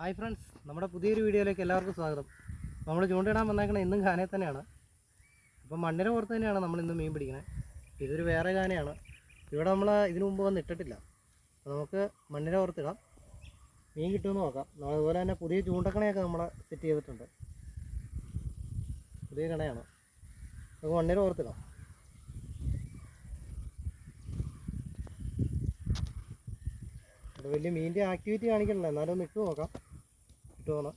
Hi friends, നമ്മുടെ പുതിയൊരു വീഡിയോയിലേക്ക് എല്ലാവർക്കും സ്വാഗതം. നമ്മൾ ചൂണ്ടയിടാൻ വന്നേക്കണേ ഇന്നും കാനയിൽ തന്നെയാണ്. അപ്പം മണ്ണിര പുറത്ത് തന്നെയാണ് നമ്മൾ ഇന്ന് മീൻ പിടിക്കുന്നത്. ഇതൊരു വേറെ കാനയാണ്. ഇവിടെ നമ്മൾ ഇതിനു മുമ്പ് വന്ന് ഇട്ടിട്ടില്ല. അപ്പോൾ നമുക്ക് മണ്ണിര പുറത്തിടാം, മീൻ കിട്ടുമെന്ന് നോക്കാം. അതുപോലെ തന്നെ പുതിയ ചൂണ്ടക്കണയൊക്കെ നമ്മൾ സെറ്റ് ചെയ്തിട്ടുണ്ട്. പുതിയ കണയാണ്. നമുക്ക് മണ്ണിര പുറത്തിടാം. അത് വലിയ മീനിൻ്റെ ആക്ടിവിറ്റി കാണിക്കണല്ലോ, എന്നാലും ഒന്ന് ഇട്ട് നോക്കാം. ഇട്ടുപോകണം.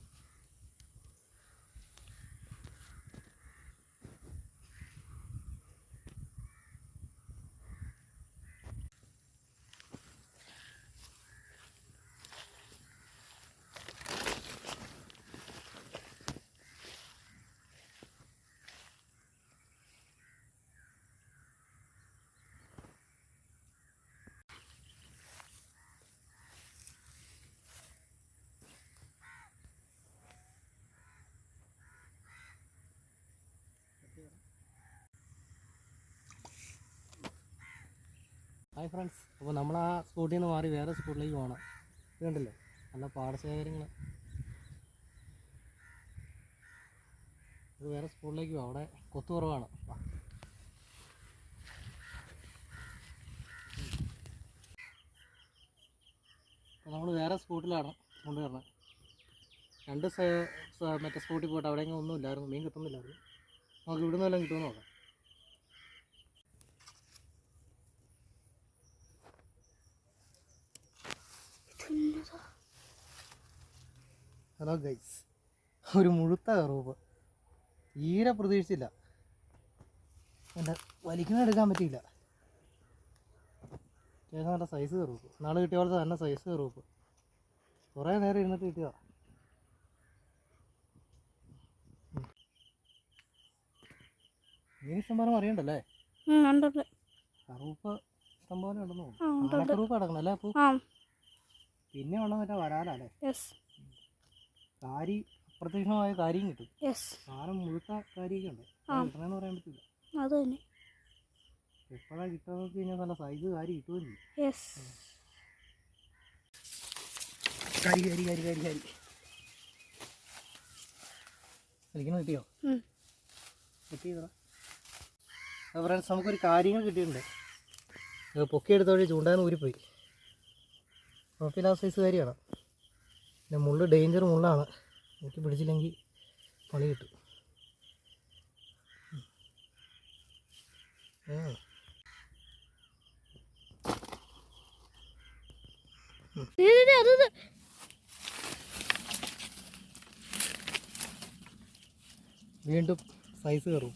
ഹായ് ഫ്രണ്ട്സ്, അപ്പോൾ നമ്മൾ ആ സ്പോട്ടിൽ നിന്ന് മാറി വേറെ സ്പോട്ടിലേക്ക് പോകണം. ഇത് കണ്ടില്ലേ, നല്ല പാടശേഖരങ്ങൾ. ഇത് വേറെ സ്പോട്ടിലേക്ക് പോകാം. അവിടെ കൊത്തു കുറവാണ്. അപ്പോൾ നമ്മൾ വേറെ സ്പോട്ടിലാണ് കൊണ്ടുവരണം. രണ്ട് മറ്റേ സ്പോട്ടിൽ പോയിട്ട് അവിടെയെങ്കിലും ഒന്നും ഇല്ലായിരുന്നു, മീൻ കിട്ടുന്നില്ലായിരുന്നു. നമുക്ക് ഇവിടുന്ന് വല്ലതും കിട്ടുമെന്ന് നോക്കാം. ഹലോ ഗൈസ്, ഒരു മുഴുത്ത കറുപ്പ്. തീരെ പ്രതീക്ഷിച്ചില്ല. എൻ്റെ വലിക്കുന്ന എടുക്കാൻ പറ്റിയില്ല. അത്യാവശ്യം നല്ല സൈസ് കറുപ്പ്. നാളെ കിട്ടിയ പോലത്തെ തന്നെ സൈസ് കറുപ്പ്. കുറേ നേരം ഇരുന്നിട്ട് കിട്ടിയതാ. മീൻ ഇഷ്ടംപോലെ അറിയണ്ടല്ലേ? കറുപ്പ് ഇഷ്ടംപോലെ ഉണ്ടെന്ന് തോന്നുന്നു. കറുപ്പ് കിടക്കണം അല്ലേ? അപ്പോൾ പിന്നെ ഉള്ളത് മറ്റേ വരാലല്ലേ? കാരി, അപ്രത്യക്ഷമായ കാരിയും കിട്ടും. സാധനം മുഴുത്ത കാരിയൊക്കെ ഉണ്ട്. കിട്ടണമെന്ന് പറയാൻ പറ്റില്ല. അത് തന്നെ എപ്പോഴാണ് കിട്ടുന്നത് കഴിഞ്ഞാൽ നല്ല സൈസ് കാരി കിട്ടുകയും ചെയ്യും. കാരി കാരി കാരി കാരി കാരി കളിക്കണം. കിട്ടിയോ? കിട്ടിയതാ ഫ്രണ്ട്സ്. നമുക്കൊരു കാര്യങ്ങൾ കിട്ടിയിട്ടുണ്ട്. പൊക്കിയെടുത്ത വഴി ചൂണ്ടാന്ന് ഊരിപ്പോയി. കുഴപ്പമില്ലാത്ത സൈസ് കാര്യമാണ്. പിന്നെ മുള്ള് ഡേഞ്ചർ മുള്ളാണ്. എനിക്ക് പിടിച്ചില്ലെങ്കിൽ പണി കിട്ടും. വീണ്ടും സൈസ് കയറും.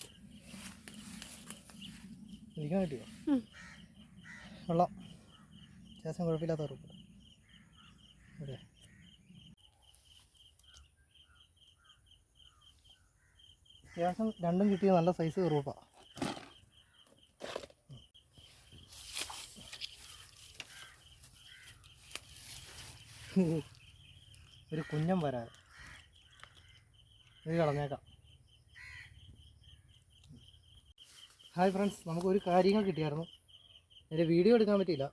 ഇരിക്കാൻ കിട്ടിയോ? വെള്ളം ശേഷം കുഴപ്പമില്ലാത്ത കറുപ്പ്. അതെ, അത്യാവശ്യം രണ്ടും കിട്ടിയ നല്ല സൈസ് കറുപ്പാണ്. ഒരു കുഞ്ഞം വരാൻ ഇത് കളഞ്ഞേക്കാം. ഹായ് ഫ്രണ്ട്സ്, നമുക്കൊരു കാര്യങ്ങൾ കിട്ടിയായിരുന്നു. എൻ്റെ വീഡിയോ എടുക്കാൻ പറ്റിയില്ല.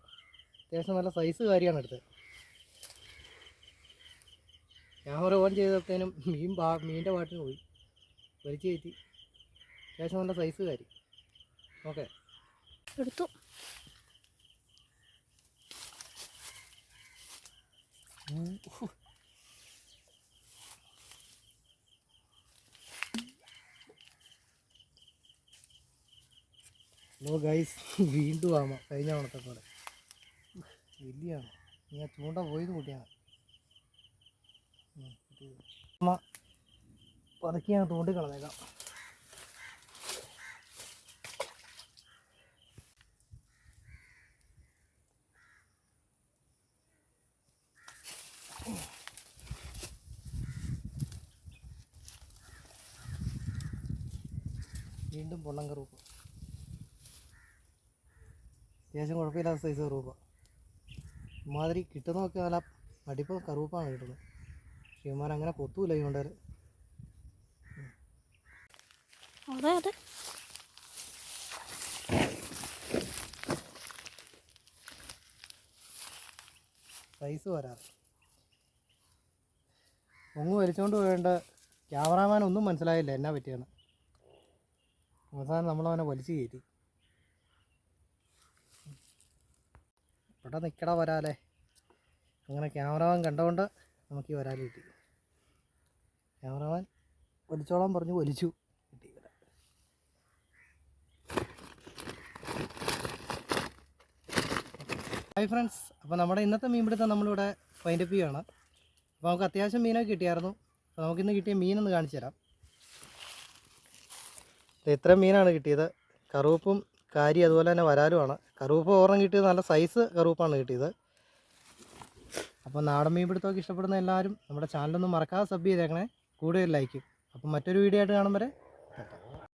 അത്യാവശ്യം നല്ല സൈസ് കാര്യമാണ് എടുത്തത്. ക്യാമറ ഓൺ ചെയ്തപ്പോഴത്തേനും മീനിൻ്റെ പാട്ടിന് പോയി. വലിച്ചു കയറ്റി. അത്യാവശ്യം നല്ല സൈസ് കാര്യം. ഓക്കെ, എടുത്തു. ഹലോ ഗൈസ്, വീണ്ടും ആമ. കഴിഞ്ഞ ഓണത്തെ പോലെ വലിയാണ്. ഞാൻ ചൂണ്ട പോയത് കൂട്ടിയാണ്. അമ്മ പതുക്കി ഞാൻ തോണ്ടി കളഞ്ഞേക്കാം. വീണ്ടും പൊള്ളം കറുപ്പ്. അത്യാവശ്യം കുഴപ്പമില്ലാത്ത സൈസ് കറുപ്പാണ്. ഇമാതിരി കിട്ടുന്നതൊക്കെ നല്ല അടിപ്പം കറുപ്പാണ് കിട്ടുന്നത്. പക്ഷേ ഇവന്മാരങ്ങനെ കൊത്തൂല ഈ കൊണ്ടേൽ. അതെ അതെ, സൈസ് വരാറ്. ഒങ്ങ് വലിച്ചുകൊണ്ട് പോയിട്ട് ക്യാമറാമാൻ ഒന്നും മനസ്സിലായില്ല എന്നാ പറ്റിയെന്ന്. അവസാനം നമ്മളവനെ വലിച്ചു കയറ്റി. ഇവിടെ നിൽക്കട വരാലേ. അങ്ങനെ ക്യാമറാമാൻ കണ്ടുകൊണ്ട് നമുക്ക് ഈ വരാൽ കിട്ടി. ക്യാമറാമാൻ വലിച്ചോളാൻ പറഞ്ഞു, വലിച്ചു കിട്ടി. ഹായ് ഫ്രണ്ട്സ്, അപ്പോൾ നമ്മുടെ ഇന്നത്തെ മീൻപിടുത്തം നമ്മളിവിടെ വൈൻഡപ്പ് ചെയ്യുകയാണ്. അപ്പോൾ നമുക്ക് അത്യാവശ്യം മീനൊക്കെ കിട്ടിയായിരുന്നു. അപ്പോൾ നമുക്കിന്ന് കിട്ടിയ മീനൊന്ന് കാണിച്ചു തരാം. ഇത്രയും മീനാണ് കിട്ടിയത്. കറുവപ്പും കാരി അതുപോലെ തന്നെ വരാലുമാണ്. കറുവപ്പ് ഓർമ്മ കിട്ടിയത് നല്ല സൈസ് കറുവപ്പാണ് കിട്ടിയത്. അപ്പോൾ നാടൻ മീൻപിടുത്തമൊക്കെ ഇഷ്ടപ്പെടുന്ന എല്ലാവരും നമ്മുടെ ചാനലൊന്നും മറക്കാതെ സബ് ചെയ്തേക്കണേ. കൂടുതൽ ലൈക്കും. അപ്പം മറ്റൊരു വീഡിയോ ആയിട്ട് കാണും വരെ.